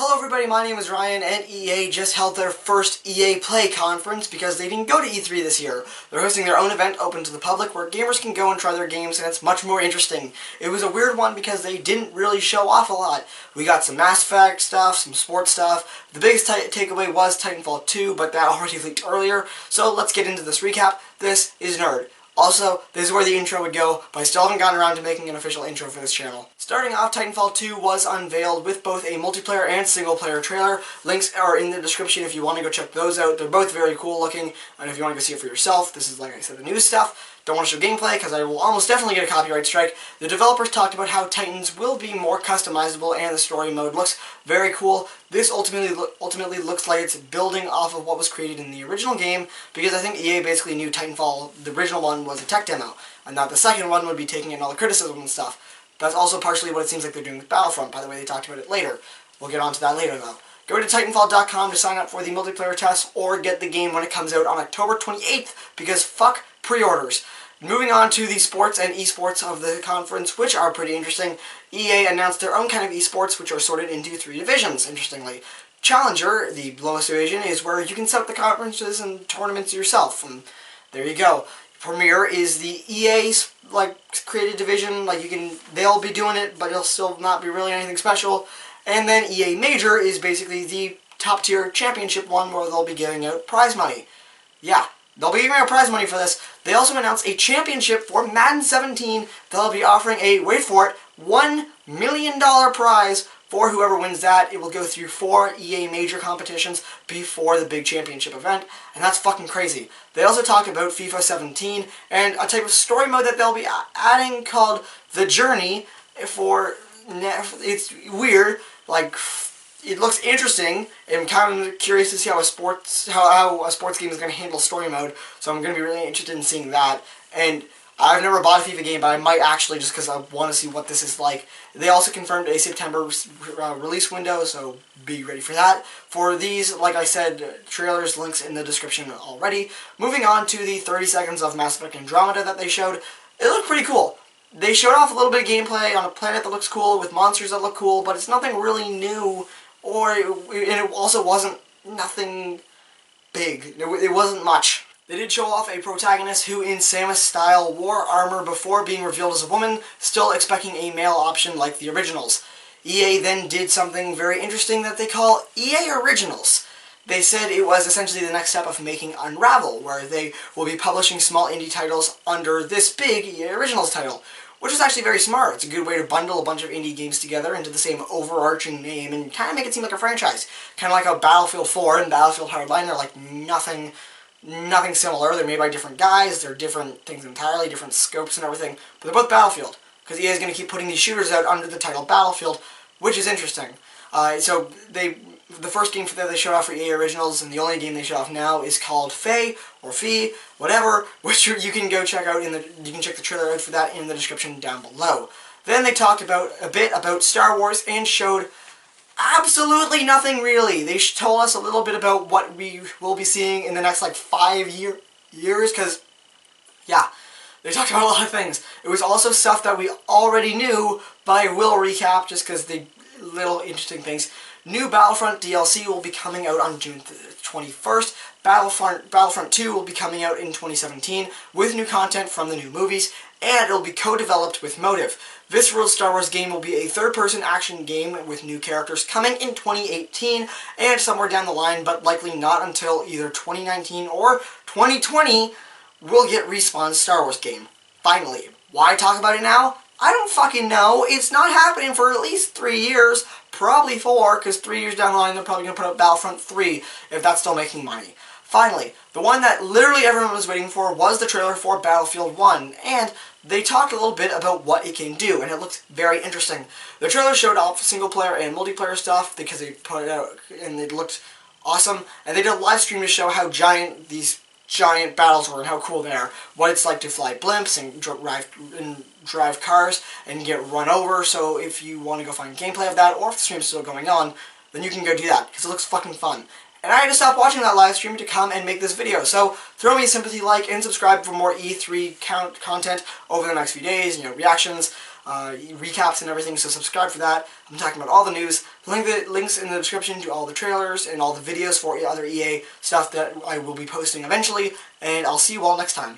Hello everybody, my name is Ryan, and EA just held their first EA Play conference because they didn't go to E3 this year. They're hosting their own event open to the public where gamers can go and try their games, and it's much more interesting. It was a weird one because they didn't really show off a lot. We got some Mass Effect stuff, some sports stuff. The biggest takeaway was Titanfall 2, but that already leaked earlier, so let's get into this recap. This is Nerd. Also, this is where the intro would go, but I still haven't gotten around to making an official intro for this channel. Starting off, Titanfall 2 was unveiled with both a multiplayer and single-player trailer. Links are in the description if you want to go check those out. They're both very cool looking, and if you want to go see it for yourself, this is, like I said, the new stuff. Don't want to show gameplay because I will almost definitely get a copyright strike. The developers talked about how Titans will be more customizable and the story mode looks very cool. This ultimately looks like it's building off of what was created in the original game, because I think EA basically knew Titanfall, the original one, was a tech demo, and that the second one would be taking in all the criticism and stuff. That's also partially what it seems like they're doing with Battlefront, by the way. They talked about it later. We'll get onto that later though. Go to Titanfall.com to sign up for the multiplayer test or get the game when it comes out on October 28th, because fuck pre-orders. Moving on to the sports and esports of the conference, which are pretty interesting. EA announced their own kind of esports, which are sorted into 3 divisions, interestingly. Challenger, the lowest division, is where you can set up the conferences and tournaments yourself, and there you go. Premier is the EA's created division, they'll be doing it, but it'll still not be really anything special. And then EA Major is basically the top tier championship one where they'll be giving out prize money. Yeah. They'll be giving out prize money for this. They also announced a championship for Madden 17. They'll be offering a, wait for it, $1 million prize for whoever wins that. It will go through 4 EA major competitions before the big championship event, and that's fucking crazy. They also talk about FIFA 17 and a type of story mode that they'll be adding called The Journey it's weird, it looks interesting. I'm kind of curious to see how a sports game is going to handle story mode, so I'm going to be really interested in seeing that. And I've never bought a FIFA game, but I might actually, just because I want to see what this is like. They also confirmed a September release window, so be ready for that. For these, like I said, trailers, links in the description already. Moving on to the 30 seconds of Mass Effect Andromeda that they showed, it looked pretty cool. They showed off a little bit of gameplay on a planet that looks cool, with monsters that look cool, but it's nothing really new. And it also wasn't nothing big. It wasn't much. They did show off a protagonist who in Samus-style wore armor before being revealed as a woman, still expecting a male option like the originals. EA then did something very interesting that they call EA Originals. They said it was essentially the next step of making Unravel, where they will be publishing small indie titles under this big EA Originals title, which is actually very smart. It's a good way to bundle a bunch of indie games together into the same overarching name and kind of make it seem like a franchise. Kind of like how Battlefield 4 and Battlefield Hardline are like nothing similar. They're made by different guys, they're different things entirely, different scopes and everything, but they're both Battlefield, because EA is going to keep putting these shooters out under the title Battlefield, which is interesting. The first game that they showed off for EA Originals, and the only game they showed off now, is called Faye, or Fee, whatever, which you can go check out you can check the trailer out for that in the description down below. Then they talked a bit about Star Wars and showed absolutely nothing really. They told us a little bit about what we will be seeing in the next 5 years, because, yeah, they talked about a lot of things. It was also stuff that we already knew, but I will recap just because the little interesting things. New Battlefront DLC will be coming out on June 21st. Battlefront 2 will be coming out in 2017 with new content from the new movies, and it'll be co-developed with Motive. This Star Wars game will be a third-person action game with new characters coming in 2018 and somewhere down the line, but likely not until either 2019 or 2020, we'll get Respawn's Star Wars game. Finally. Why talk about it now? I don't fucking know. It's not happening for at least 3 years, probably 4, because 3 years down the line they're probably going to put out Battlefront 3, if that's still making money. Finally, the one that literally everyone was waiting for was the trailer for Battlefield 1, and they talked a little bit about what it can do, and it looked very interesting. The trailer showed off single-player and multiplayer stuff, because they put it out, and it looked awesome, and they did a live stream to show how giant these giant battles were and how cool they are, what it's like to fly blimps and drive cars and get run over. So if you want to go find gameplay of that, or if the stream's still going on, then you can go do that, because it looks fucking fun. And I had to stop watching that live stream to come and make this video, so throw me a sympathy like and subscribe for more E3 content over the next few days, reactions. recaps and everything, so subscribe for that. I'm talking about all the news. Links in the description to all the trailers and all the videos for other EA stuff that I will be posting eventually, and I'll see you all next time.